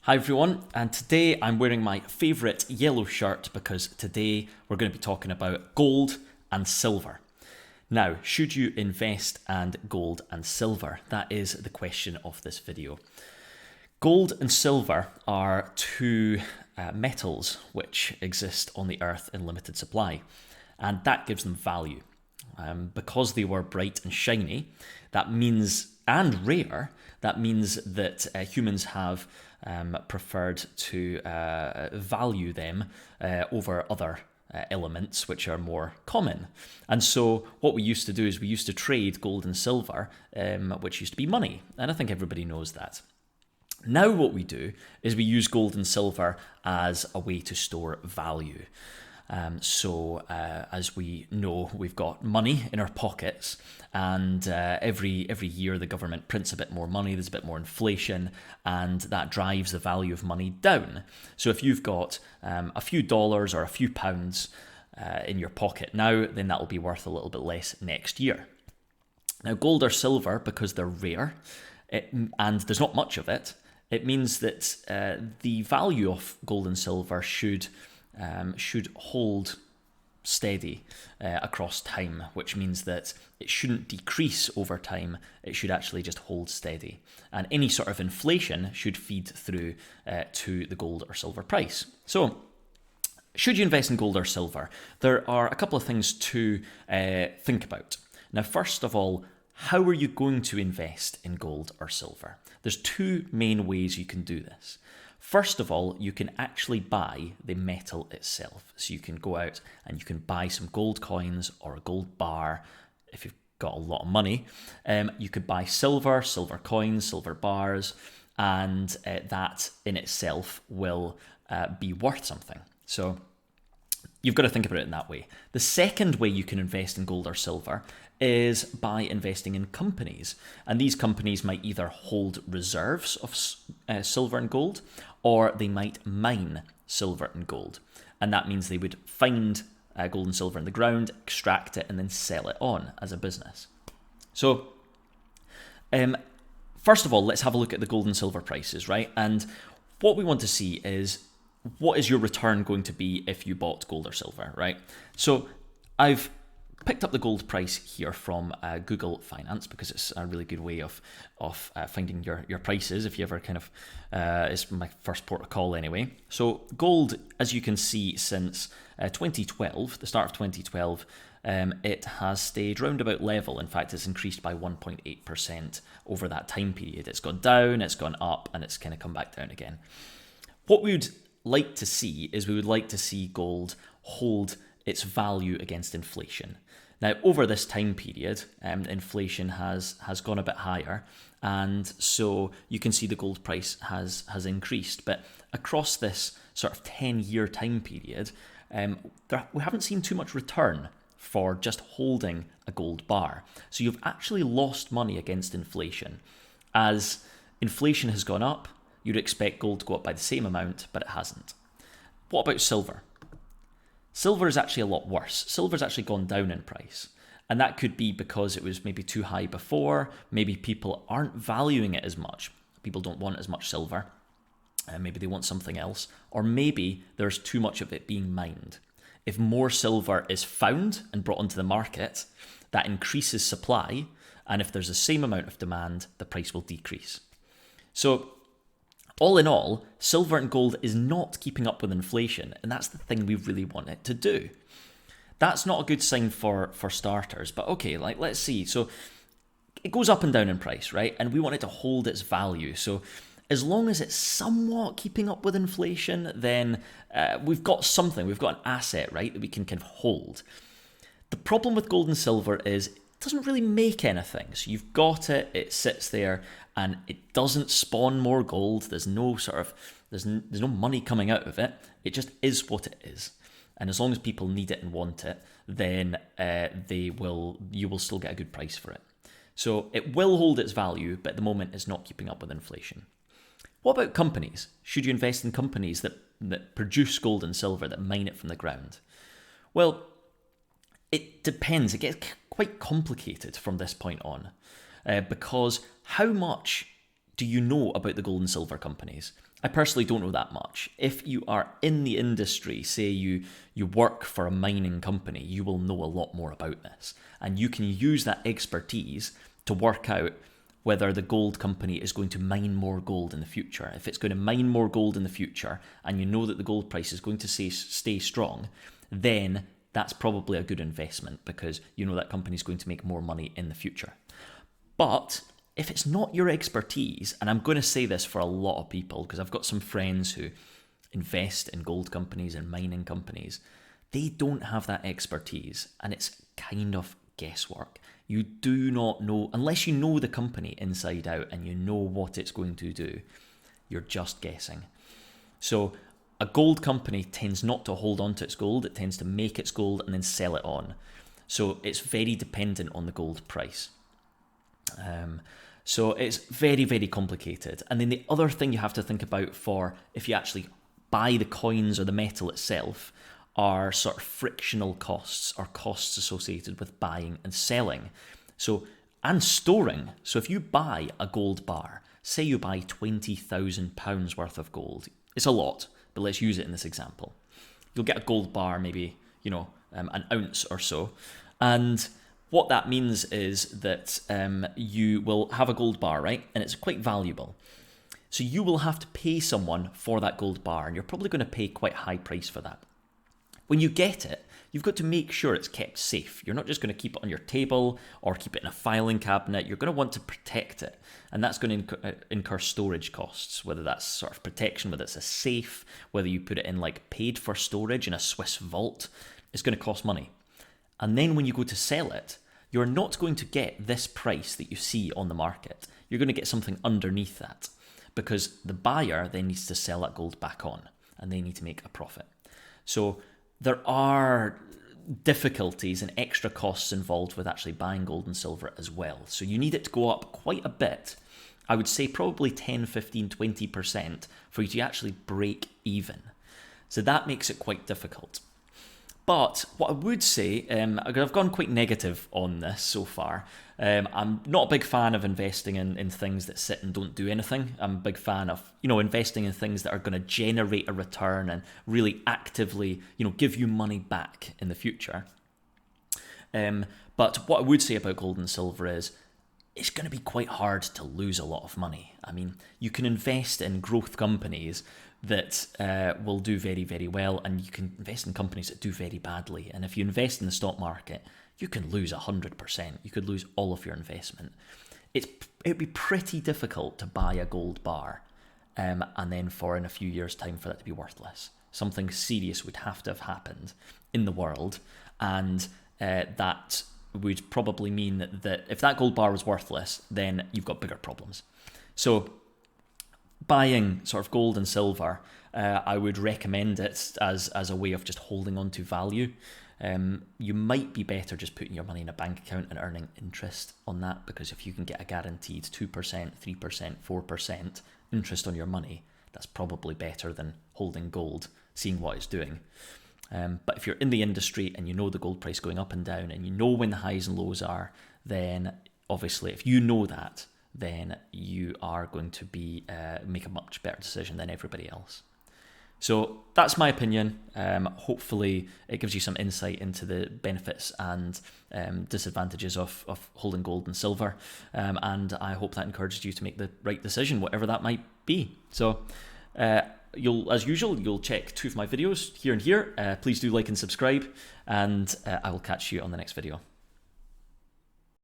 Hi everyone, and today I'm wearing my favourite yellow shirt because today we're going to be talking about gold and silver. Now, should you invest in gold and silver? That is the question of this video. Gold and silver are two metals which exist on the earth in limited supply, and that gives them value. Because they were bright and shiny, that means, and rare, that means that humans have preferred to value them over other elements which are more common. And so what we used to do is we used to trade gold and silver, which used to be money, and I think everybody knows that. Now what we do is we use gold and silver as a way to store value. As we know, we've got money in our pockets, and every year the government prints a bit more money, there's a bit more inflation, and that drives the value of money down. So if you've got a few dollars or a few pounds in your pocket now, then that will be worth a little bit less next year. Now, gold or silver, because they're rare, and there's not much of it, it means that the value of gold and silver should hold steady across time, which means that it shouldn't decrease over time, it should actually just hold steady. And any sort of inflation should feed through to the gold or silver price. So, should you invest in gold or silver? There are a couple of things to think about. Now, first of all, how are you going to invest in gold or silver? There's two main ways you can do this. First of all, you can actually buy the metal itself. So you can go out and you can buy some gold coins or a gold bar if you've got a lot of money. You could buy silver coins, silver bars, and that in itself will be worth something. So you've got to think about it in that way. The second way you can invest in gold or silver is by investing in companies. And these companies might either hold reserves of silver and gold, or they might mine silver and gold. And that means they would find gold and silver in the ground, extract it, and then sell it on as a business. So, first of all, let's have a look at the gold and silver prices, right? And what we want to see is, what is your return going to be if you bought gold or silver, right? So I've picked up the gold price here from Google Finance because it's a really good way of finding your prices if you ever kind of, it's my first port of call anyway. So gold, as you can see, since 2012, the start of 2012, it has stayed round about level. In fact, it's increased by 1.8% over that time period. It's gone down, it's gone up, and it's kind of come back down again. What we would like to see is we would like to see gold hold its value against inflation. Now, over this time period, inflation has gone a bit higher, and so you can see the gold price has increased. But across this sort of 10-year time period, we haven't seen too much return for just holding a gold bar. So you've actually lost money against inflation. As inflation has gone up, you'd expect gold to go up by the same amount, but it hasn't. What about silver? Silver is actually a lot worse. Silver's actually gone down in price. And that could be because it was maybe too high before. Maybe people aren't valuing it as much. People don't want as much silver. Maybe they want something else. Or maybe there's too much of it being mined. If more silver is found and brought onto the market, that increases supply. And if there's the same amount of demand, the price will decrease. So, all in all, silver and gold is not keeping up with inflation, and that's the thing we really want it to do. That's not a good sign for starters, but okay, let's see. So it goes up and down in price, right? And we want it to hold its value. So as long as it's somewhat keeping up with inflation, then we've got something, we've got an asset, right, that we can kind of hold. The problem with gold and silver is it doesn't really make anything. So you've got it, it sits there, and it doesn't spawn more gold. There's no there's no money coming out of it. It just is what it is. And as long as people need it and want it, then you will still get a good price for it. So it will hold its value, but at the moment it's not keeping up with inflation. What about companies? Should you invest in companies that produce gold and silver, that mine it from the ground? Well, it depends. It gets quite complicated from this point on, because how much do you know about the gold and silver companies? I personally don't know that much. If you are in the industry, say you work for a mining company, you will know a lot more about this. And you can use that expertise to work out whether the gold company is going to mine more gold in the future. If it's going to mine more gold in the future, and you know that the gold price is going to stay strong, then that's probably a good investment because you know that company is going to make more money in the future. But if it's not your expertise, and I'm going to say this for a lot of people because I've got some friends who invest in gold companies and mining companies, they don't have that expertise and it's kind of guesswork. You do not know, unless you know the company inside out and you know what it's going to do, you're just guessing. So a gold company tends not to hold on to its gold, it tends to make its gold and then sell it on. So it's very dependent on the gold price. So it's very, very complicated. And then the other thing you have to think about for if you actually buy the coins or the metal itself are sort of frictional costs or costs associated with buying and selling. So, and storing. So if you buy a gold bar, say you buy £20,000 worth of gold, it's a lot, but let's use it in this example. You'll get a gold bar, maybe, an ounce or so. And what that means is that you will have a gold bar, right? And it's quite valuable. So you will have to pay someone for that gold bar, and you're probably going to pay quite a high price for that. When you get it, you've got to make sure it's kept safe. You're not just going to keep it on your table or keep it in a filing cabinet. You're going to want to protect it. And that's going to incur storage costs, whether that's sort of protection, whether it's a safe, whether you put it in like paid for storage in a Swiss vault. It's going to cost money. And then when you go to sell it, you're not going to get this price that you see on the market. You're going to get something underneath that because the buyer then needs to sell that gold back on and they need to make a profit. So there are difficulties and extra costs involved with actually buying gold and silver as well. So you need it to go up quite a bit. I would say probably 10, 15, 20% for you to actually break even. So that makes it quite difficult. But what I would say, I've gone quite negative on this so far. I'm not a big fan of investing in things that sit and don't do anything. I'm a big fan of, investing in things that are going to generate a return and really actively, give you money back in the future. But what I would say about gold and silver is it's going to be quite hard to lose a lot of money. I mean, you can invest in growth companies that will do very, very well, and you can invest in companies that do very badly. And if you invest in the stock market, you can lose 100%. You could lose all of your investment. It'd be pretty difficult to buy a gold bar and then in a few years' time for that to be worthless. Something serious would have to have happened in the world, and that would probably mean that if that gold bar was worthless, then you've got bigger problems. So buying sort of gold and silver, I would recommend it as a way of just holding on to value. You might be better just putting your money in a bank account and earning interest on that, because if you can get a guaranteed 2%, 3%, 4% interest on your money, that's probably better than holding gold, seeing what it's doing. But if you're in the industry and you know the gold price going up and down and you know when the highs and lows are, then obviously if you know that, then you are going to be make a much better decision than everybody else. So that's my opinion. Hopefully it gives you some insight into the benefits and disadvantages of holding gold and silver. And I hope that encourages you to make the right decision, whatever that might be. So as usual, you'll check 2 of my videos here and here. Please do like and subscribe, and I will catch you on the next video.